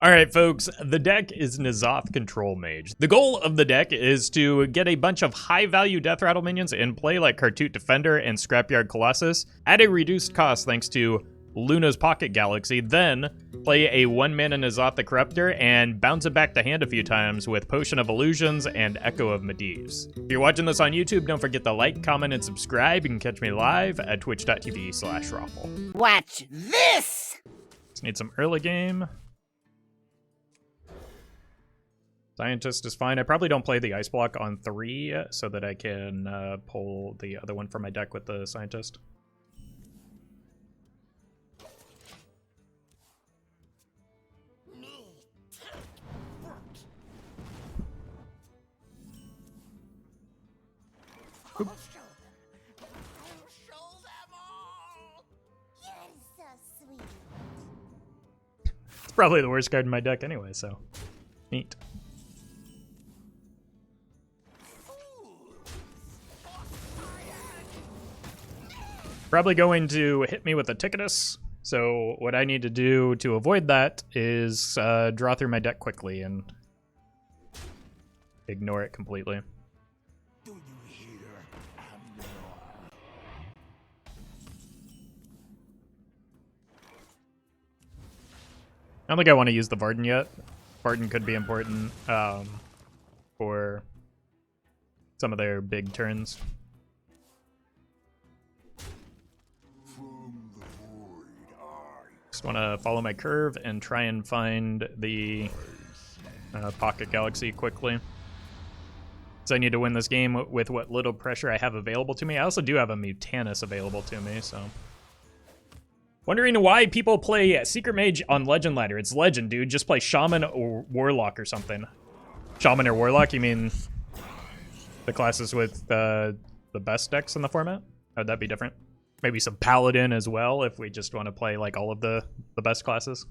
Alright folks, the deck is N'Zoth Control Mage. The goal of the deck is to get a bunch of high value Death Rattle minions in play like Khartut Defender and Scrapyard Colossus at a reduced cost thanks to Luna's Pocket Galaxy, then play a 1-mana N'Zoth the Corruptor and bounce it back to hand a few times with Potion of Illusions and Echo of Medivh. If you're watching this on YouTube, don't forget to like, comment, and subscribe. You can catch me live at twitch.tv/Roffle. Watch this! Just need some early game. Scientist is fine. I probably don't play the Ice Block on 3 so that I can pull the other one from my deck with the Scientist. It's probably the worst card in my deck anyway, so neat. Probably going to hit me with a Ticketus, so what I need to do to avoid that is draw through my deck quickly and ignore it completely. Do you hear? I don't think I want to use the Varden yet. Varden could be important for some of their big turns. Just want to follow my curve and try and find the Pocket Galaxy quickly. So I need to win this game with what little pressure I have available to me. I also do have a Mutanus available to me, so. Wondering why people play Secret Mage on Legend Ladder. It's Legend, dude. Just play Shaman or Warlock or something. Shaman or Warlock, you mean the classes with the best decks in the format? How would that be different? Maybe some Paladin as well, if we just want to play like all of the best classes.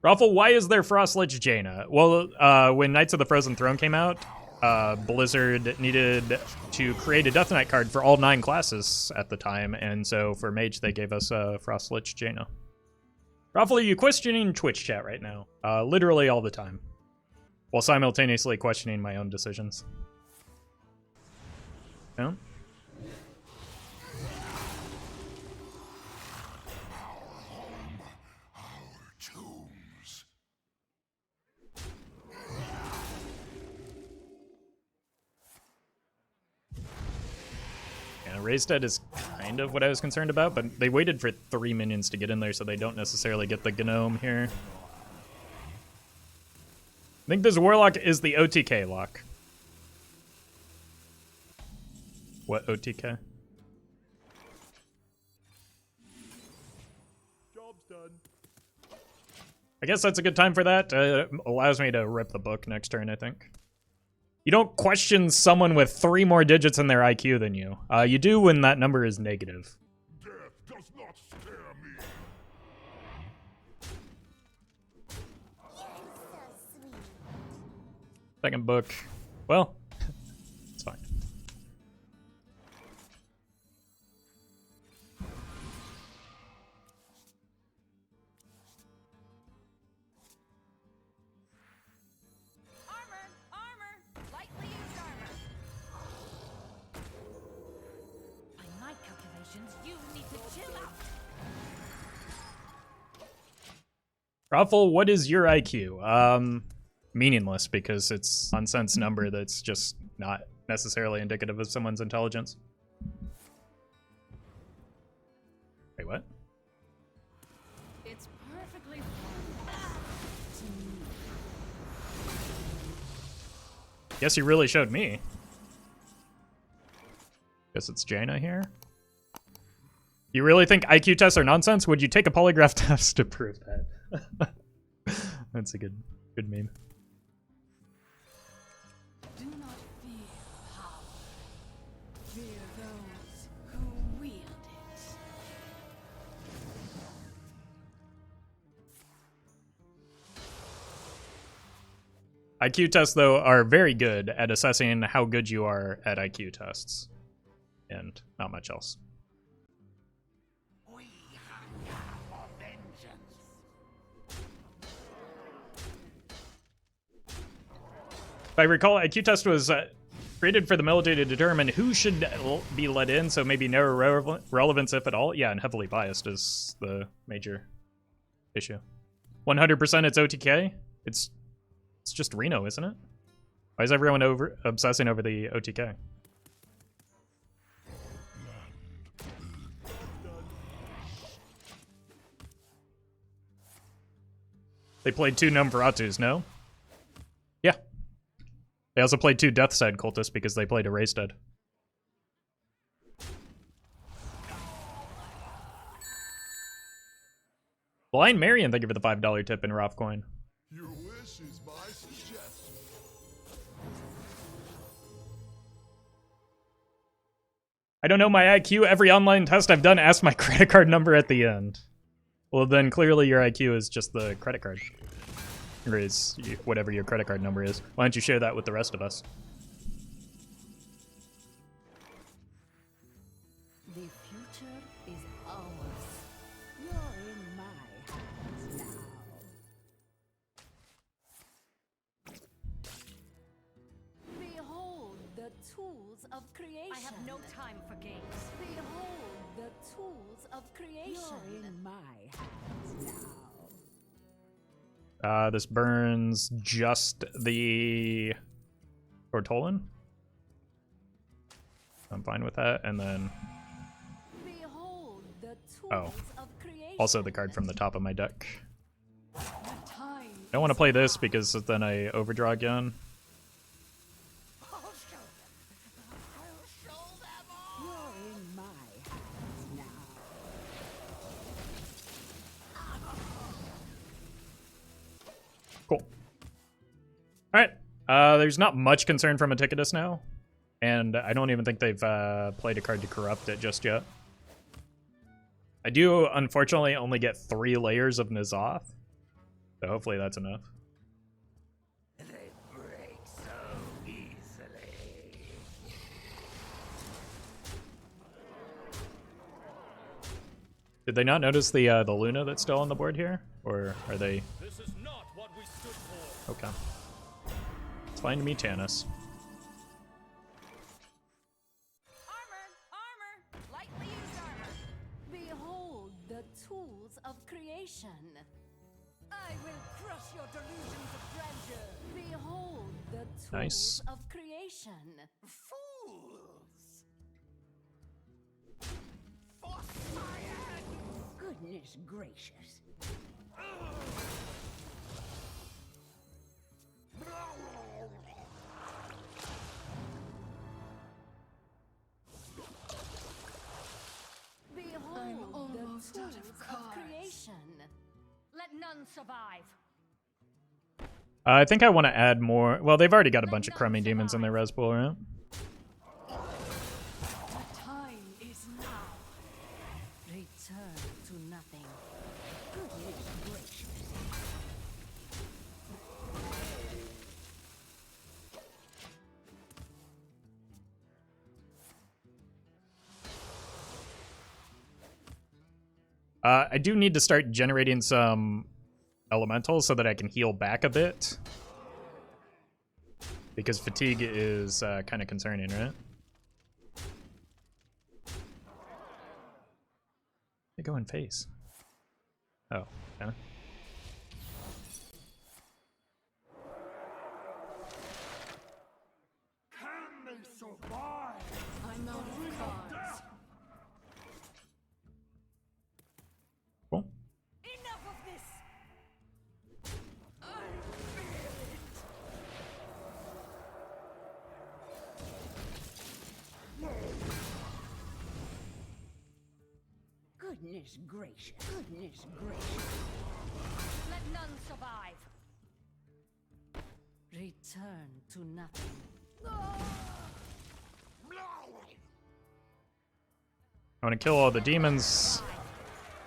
Roffle, why is there Frost Lich Jaina? Well, when Knights of the Frozen Throne came out, Blizzard needed to create a Death Knight card for all 9 classes at the time, and so for Mage they gave us Frost Lich Jaina. Roffle, are you questioning Twitch chat right now? Literally all the time, while simultaneously questioning my own decisions. No? Raised Dead is kind of what I was concerned about, but they waited for 3 minions to get in there, so they don't necessarily get the Gnome here. I think this Warlock is the OTK lock. What OTK? Job's done. I guess that's a good time for that. Allows me to rip the book next turn, I think. You don't question someone with 3 more digits in their IQ than you. You do when that number is negative. Death does not scare me. Second book. Well, it's fine. Roffle, what is your IQ? Meaningless, because it's a nonsense number that's just not necessarily indicative of someone's intelligence. Wait, what? It's perfectly Guess you really showed me. Guess it's Jaina here. You really think IQ tests are nonsense? Would you take a polygraph test to prove that? That's a good meme. Do not fear power. Fear those who wield it. IQ tests, though, are very good at assessing how good you are at IQ tests. And not much else. I recall, IQ test was created for the military to determine who should be let in, so maybe no relevance if at all. Yeah, and heavily biased is the major issue. 100% it's OTK? It's just Reno, isn't it? Why is everyone obsessing over the OTK? They played 2 Numveratus, no? Yeah. They also played 2 Deathside Cultists because they played Erased Dead. Blind Marion, thank you for the $5 tip in Roffle Coin. Your wish is my suggestion. I don't know my IQ. Every online test I've done asks my credit card number at the end. Well, then clearly your IQ is just the credit card. Or is whatever your credit card number is. Why don't you share that with the rest of us? The future is ours. You're in my hands now. Behold the tools of creation. I have no time for games. Behold the tools of creation. You're in my hands now. This burns just the Tortollan. I'm fine with that, and then Behold the tools of creation. also the card from the top of my deck. I don't want to play this because then I overdraw again. You're in my hands now. Cool. Alright. There's not much concern from Antiquitous now. And I don't even think they've played a card to corrupt it just yet. I do, unfortunately, only get 3 layers of N'Zoth. So hopefully that's enough. They break so easily. Did they not notice the Luna that's still on the board here? Or are they... This is not what we stood for. Okay. It's fine to me, Mutanus. Armor! Lightly used armor! Behold the tools of creation. I will crush your delusions of grandeur. Behold the tools Nice. of creation. Fools! Goodness gracious. Behold the tools of creation. Let none survive. I think I want to add more... Well, they've already got a bunch of crummy demons in their res pool, right? The time is now. Return to nothing. Goodness gracious. I do need to start generating some elementals so that I can heal back a bit. Because fatigue is kind of concerning, right? They go in face. Oh, yeah. Can they survive? I'm out of cards. Cool. Enough of this! I feel it! Goodness gracious. Goodness gracious. Let none survive. Return to nothing. I want to kill all the demons.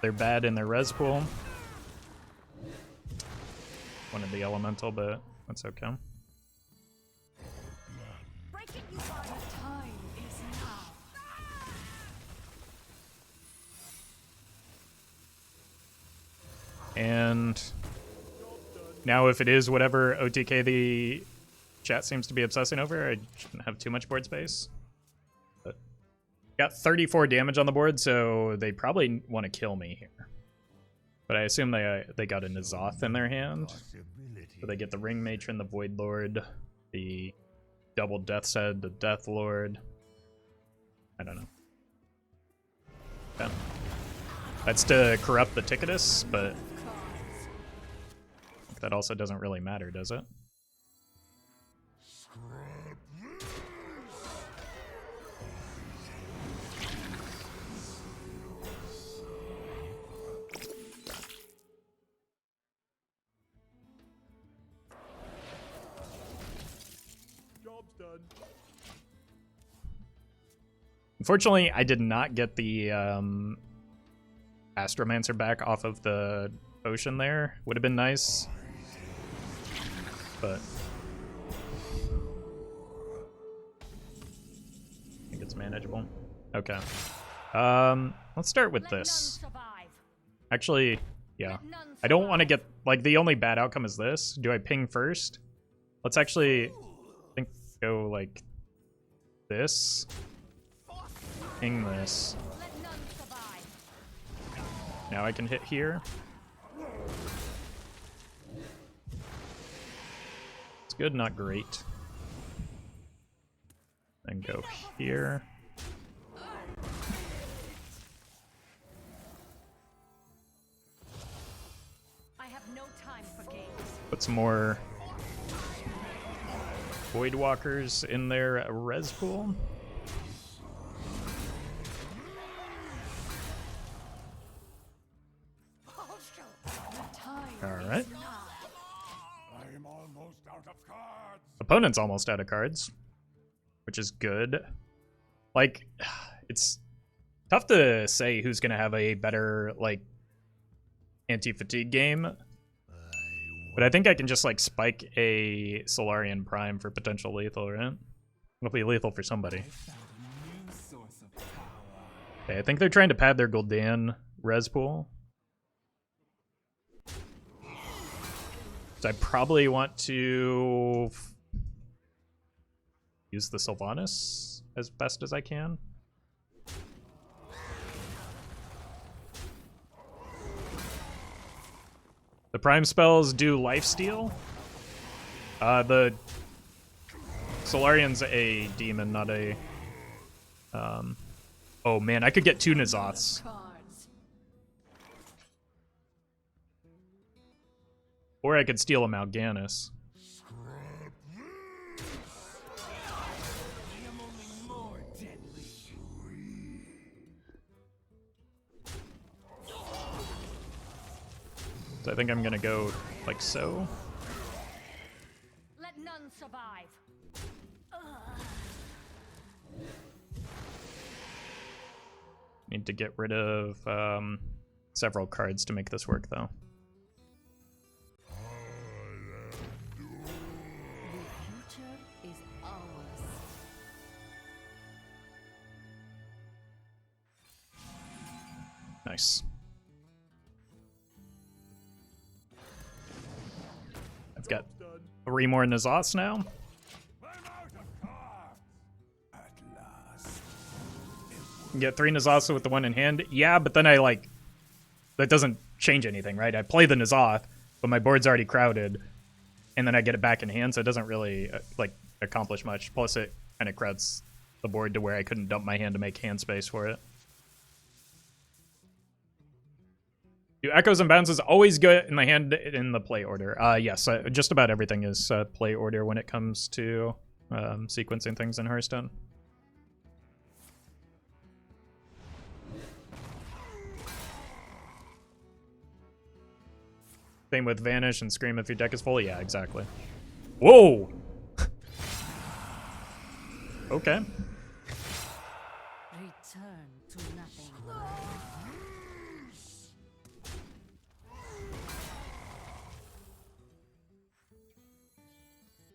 They're bad in their res pool. Wanted the elemental, but that's okay. Break it, you are. The time is now. And now if it is whatever OTK the chat seems to be obsessing over. I shouldn't have too much board space. But got 34 damage on the board, so they probably want to kill me here. But I assume they got a N'Zoth in their hand. So they get the Ring Matron, the Void Lord, the double Death's Head, the Death Lord. I don't know. Okay. That's to corrupt the Ticketus, but that also doesn't really matter, does it? Job's done. Unfortunately, I did not get the Astromancer back off of the ocean there. Would have been nice. But I think it's manageable. Okay. Let's start with this. Actually, yeah. I don't want to get, like, the only bad outcome is this. Do I ping first? Let's actually, I think, go like this. Ping this. Now I can hit here. It's good, not great. Then go here. I have no time for games. Put some more Void Walkers in their res pool. Alright. I'm almost out of cards. Opponent's almost out of cards, which is good. Like, it's tough to say who's going to have a better, like, anti-fatigue game. But I think I can just, like, spike a Solarian Prime for potential lethal, right? It'll be lethal for somebody. Okay, I think they're trying to pad their Gul'dan res pool. So I probably want to use the Sylvanas as best as I can. The Prime spells do lifesteal. The Solarian's a demon, not a... oh man, I could get 2 N'Zoths. Or I could steal a Mal'Ganis. So I think I'm gonna go like so. Let none survive. Need to get rid of several cards to make this work though. Nice. I've got 3 more N'Zoths now. Get 3 N'Zoths with the one in hand. Yeah, but then I like... That doesn't change anything, right? I play the N'Zoth, but my board's already crowded. And then I get it back in hand, so it doesn't really like accomplish much. Plus it kind of crowds the board to where I couldn't dump my hand to make hand space for it. Do echoes and bounces always good in the hand in the play order? Yes, just about everything is play order when it comes to sequencing things in Hearthstone. Same with Vanish and Scream if your deck is full. Yeah, exactly. Whoa! Okay. Return to nothing.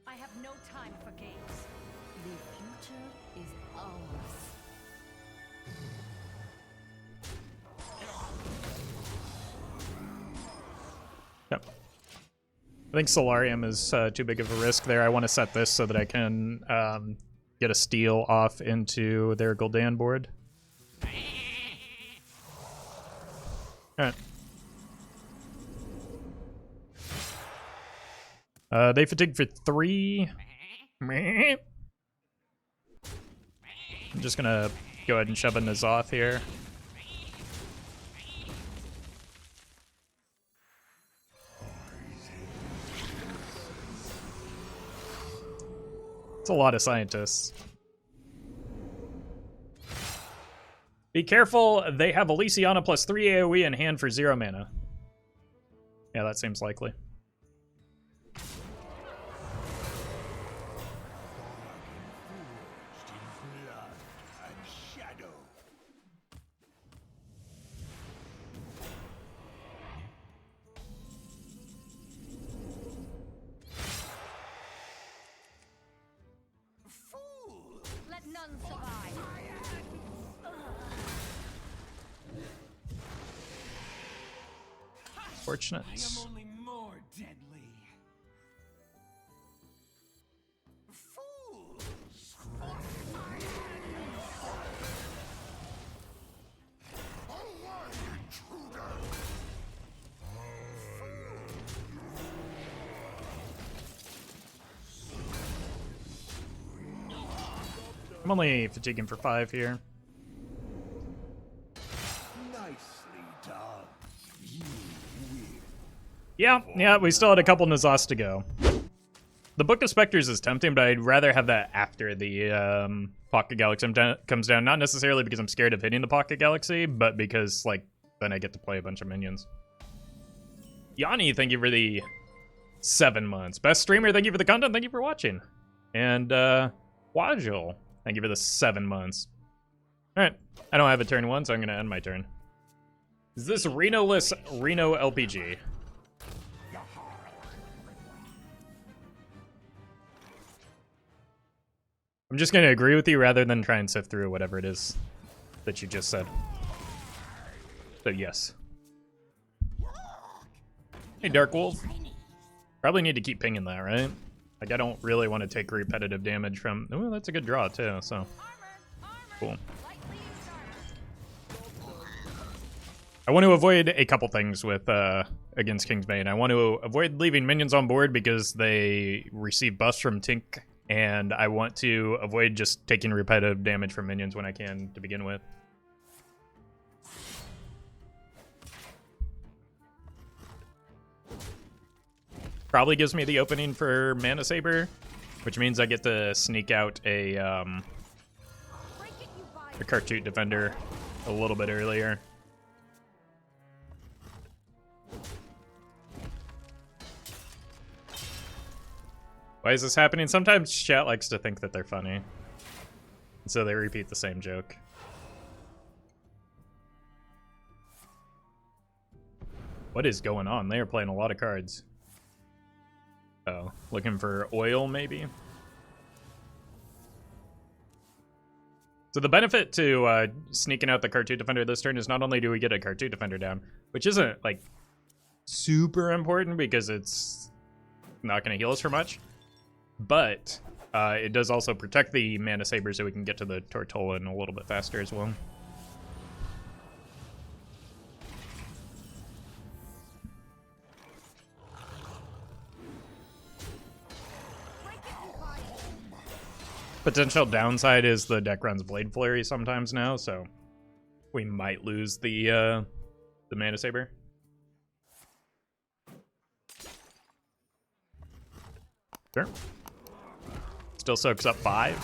I have no time for games. The future is ours. Yep. I think Solarium is too big of a risk there. I want to set this so that I can get a steal off into their Gul'dan board. Alright. They fatigue for 3. I'm just gonna go ahead and shove a N'Zoth here. It's a lot of scientists. Be careful, they have Elysiana plus 3 AoE in hand for 0 mana. Yeah, that seems likely. Let none survive. Fortunate. I am only more deadly. Fools! I'm only fatiguing for 5 here. Nicely done. You win. Yeah, we still had a couple N'Zoths to go. The Book of Specters is tempting, but I'd rather have that after the Pocket Galaxy comes down. Not necessarily because I'm scared of hitting the Pocket Galaxy, but because, like, then I get to play a bunch of minions. Yanni, thank you for the 7 months. Best streamer, thank you for the content, thank you for watching. And, Wajul, thank you for the 7 months. Alright, I don't have a turn 1, so I'm gonna end my turn. Is this Reno-less Reno LPG? I'm just gonna agree with you rather than try and sift through whatever it is that you just said. So yes. Hey, Dark Wolf. Probably need to keep pinging that, right? Like, I don't really want to take repetitive damage from... Oh, that's a good draw, too, so... Cool. I want to avoid a couple things with against Kingsbane. I want to avoid leaving minions on board because they receive buffs from Tink, and I want to avoid just taking repetitive damage from minions when I can to begin with. Probably gives me the opening for Manasaber, which means I get to sneak out a Khartut Defender a little bit earlier. Why is this happening? Sometimes chat likes to think that they're funny, so they repeat the same joke. What is going on? They are playing a lot of cards. Oh, looking for oil, maybe? So the benefit to sneaking out the Khartut Defender this turn is not only do we get a Khartut Defender down, which isn't, like, super important because it's not going to heal us for much, but it does also protect the Manasaber so we can get to the Tortollan a little bit faster as well. Potential downside is the deck runs Blade Flurry sometimes now, so we might lose the Manasaber. Sure. Still soaks up 5.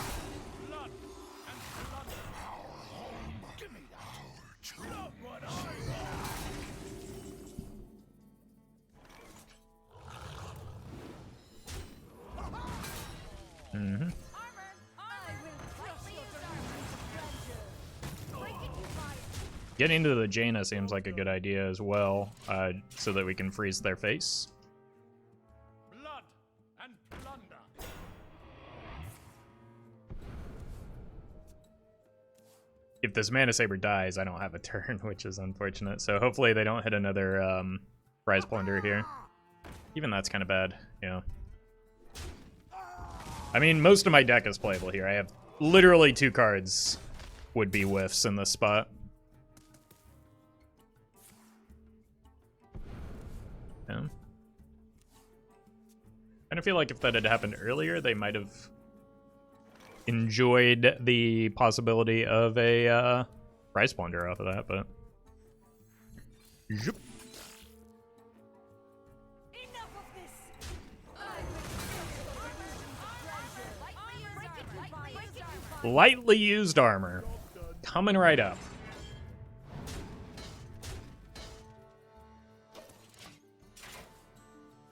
Mm-hmm. Getting into the Jaina seems like a good idea as well, so that we can freeze their face. Blood and plunder. If this Manasaber dies, I don't have a turn, which is unfortunate. So hopefully they don't hit another prize plunder here. Even that's kind of bad, yeah. I mean, most of my deck is playable here. I have literally 2 cards would be whiffs in this spot. Yeah. I feel like if that had happened earlier, they might have enjoyed the possibility of a price blunder off of that, but... Zoop. Enough of this. Lightly used armor. Coming right up.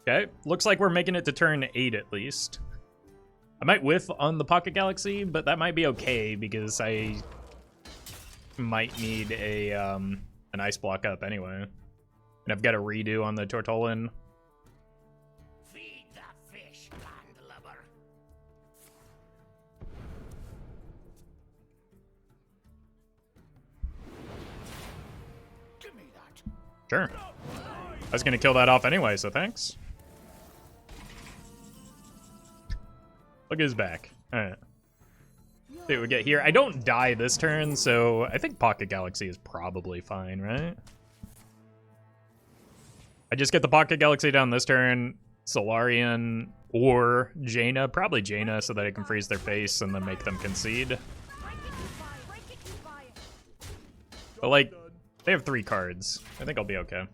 Okay, looks like we're making it to turn 8 at least. I might whiff on the Pocket Galaxy, but that might be okay because I might need a an ice block up anyway. And I've got a redo on the Tortollan. Feed the fish, landlubber. Give me that. Sure. I was gonna kill that off anyway, so thanks. Look at his back. Alright. See what we get here. I don't die this turn, so I think Pocket Galaxy is probably fine, right? I just get the Pocket Galaxy down this turn, Solarian or Jaina, probably Jaina, so that I can freeze their face and then make them concede. But like, they have 3 cards. I think I'll be okay.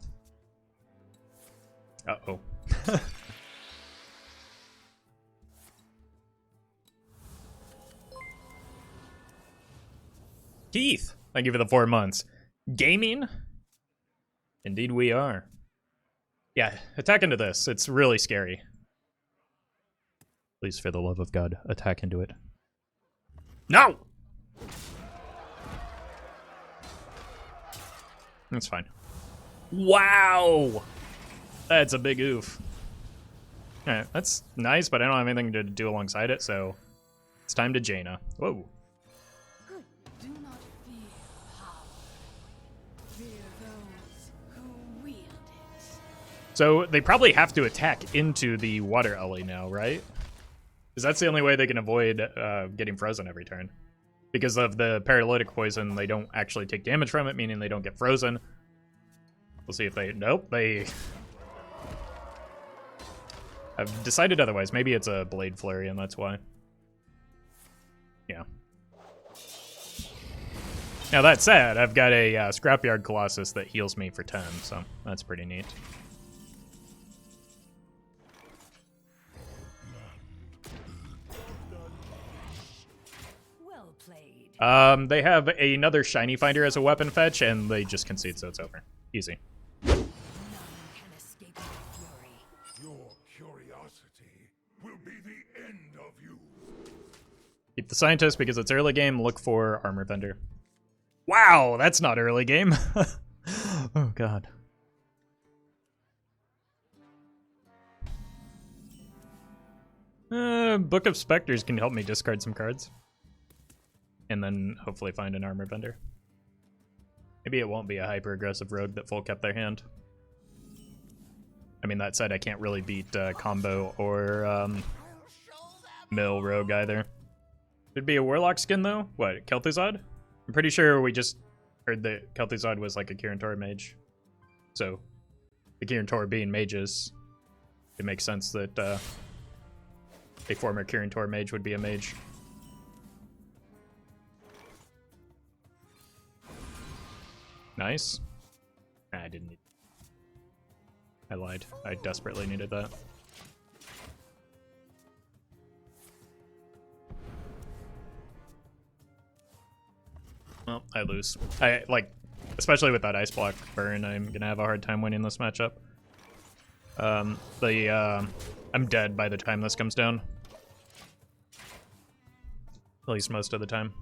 Uh-oh. Keith, thank you for the 4 months. Gaming? Indeed we are. Yeah, attack into this. It's really scary. Please, for the love of God, attack into it. No! That's fine. Wow! That's a big oof. Alright, that's nice, but I don't have anything to do alongside it, so it's time to Jaina. Whoa. Do not fear power. Fear those who wield it. So they probably have to attack into the water alley now, right? Because that's the only way they can avoid getting frozen every turn. Because of the paralytic poison, they don't actually take damage from it, meaning they don't get frozen. We'll see if they... Nope, they... I've decided otherwise. Maybe it's a Blade Flurry, and that's why. Yeah. Now, that said, I've got a Scrapyard Colossus that heals me for 10, so that's pretty neat. Well played. They have another Shiny Finder as a weapon fetch, and they just concede, so it's over. Easy. None can escape my fury. Your curiosity will be the end of you. Keep the Scientist because it's early game. Look for Armor Vendor. Wow, that's not early game. Oh, God. Book of Specters can help me discard some cards. And then hopefully find an Armor Vendor. Maybe it won't be a hyper-aggressive rogue that full kept their hand. I mean, that said, I can't really beat combo or mill rogue either. Could be a Warlock skin, though? What, Kel'Thuzad? I'm pretty sure we just heard that Kel'Thuzad was like a Kirin mage. So, the Kirin being mages, it makes sense that a former Kirin mage would be a mage. Nice. Nah, I didn't need... I lied. I desperately needed that. Well, I lose. I, like, especially with that ice block burn, I'm gonna have a hard time winning this matchup. I'm dead by the time this comes down. At least most of the time.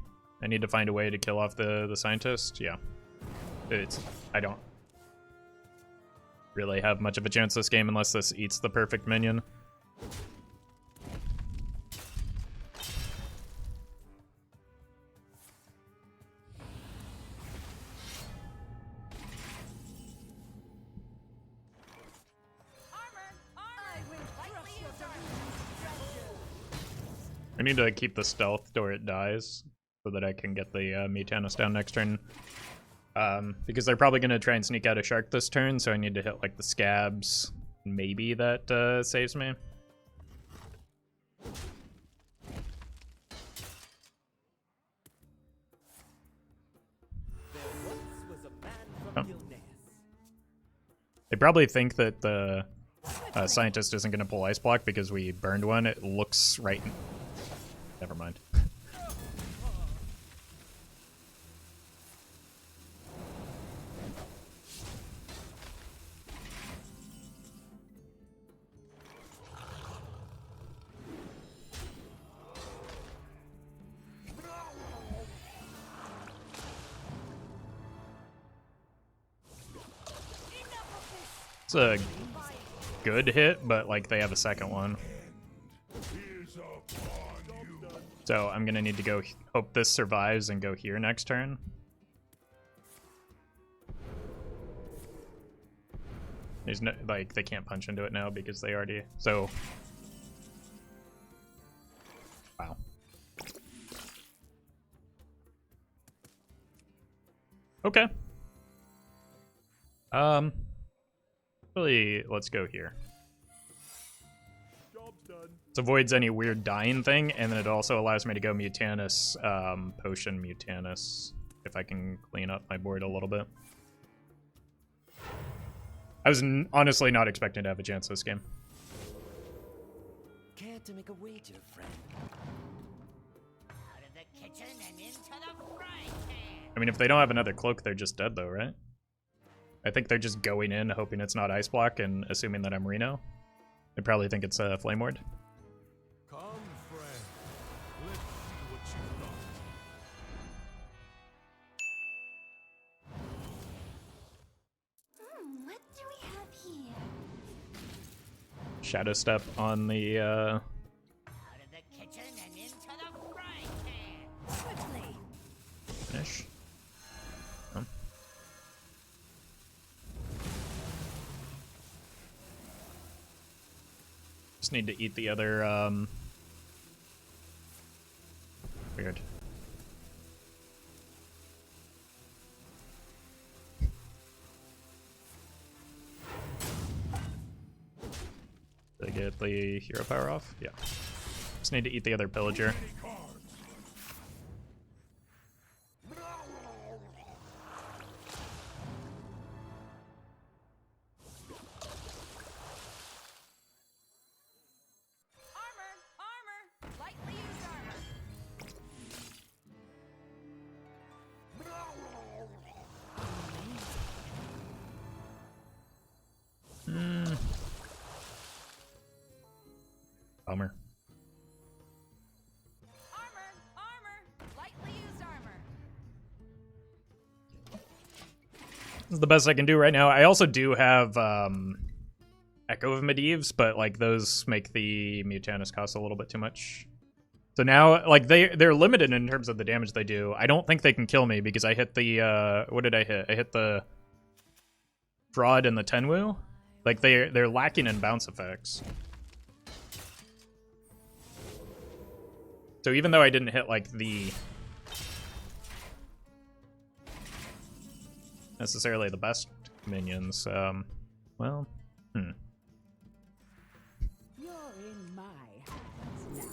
I need to find a way to kill off the Scientist. Yeah. I don't really have much of a chance this game unless this eats the perfect minion. I need to keep the stealth or it dies so that I can get the Mutanus down next turn. Because they're probably going to try and sneak out a shark this turn, so I need to hit like the scabs. Maybe that saves me. Oh. They probably think that the scientist isn't going to pull Ice Block because we burned one. It looks right. Never mind. It's a good hit, but like they have a second one. So I'm gonna need to go hope this survives and go here next turn. There's no, like, they can't punch into it now because they already, so. Wow. Okay. Really, let's go here. This avoids any weird dying thing, and then it also allows me to go Mutanus, Potion Mutanus, if I can clean up my board a little bit. I was honestly not expecting to have a chance this game. Care to make a wager, friend? Out of the kitchen and into the frying pan. I mean, if they don't have another cloak, they're just dead though, right? I think they're just going in, hoping it's not Ice Block, and assuming that I'm Reno. They probably think it's Flame Ward. Come, friend. Let's see what you've got. What do we have here? Shadow Step on the Out of the kitchen and into the frying pan. Quickly. finish. Oh. Just need to eat the other, weird. Did I get the hero power off? Yeah. Just need to eat the other pillager. Bummer. This is the best I can do right now. I also do have Echo of Medivhs, but like those make the Mutanus cost a little bit too much. So now, like they're limited in terms of the damage they do. I don't think they can kill me because I hit the what did I hit? I hit the Fraud and the Tenwu. Like they're lacking in bounce effects. So even though I didn't hit like the necessarily the best minions, well, You're in my hands now.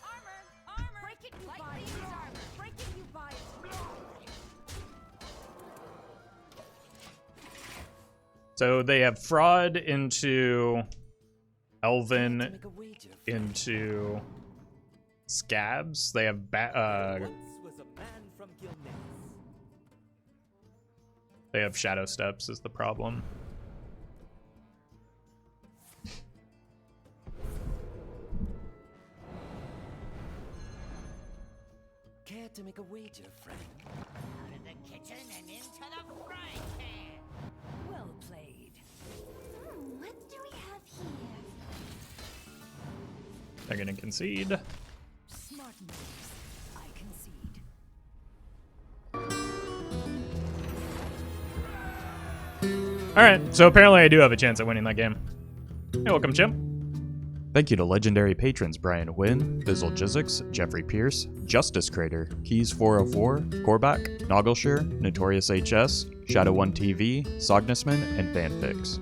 Armor! Break it, you buy it. Break it, you buy it. so they have Fraud into Elven Make a wager, friend. into Scabs. They have Once was a man from Gilneas. they have Shadow Steps is the problem. Care to make a wager, friend? Out of the kitchen and into the frying pan. Well played. What do we have here? They're gonna concede. Smart moves. I concede. Alright, so apparently I do have a chance at winning that game. Hey, welcome, Chimp. Thank you to legendary patrons Brian Wynn, Bizzle Jizzix, Jeffrey Pierce, Justice Crater, Keys404, Korback, Noggleshire, Notorious HS, Shadow1 TV, Sognisman, and Fanfix.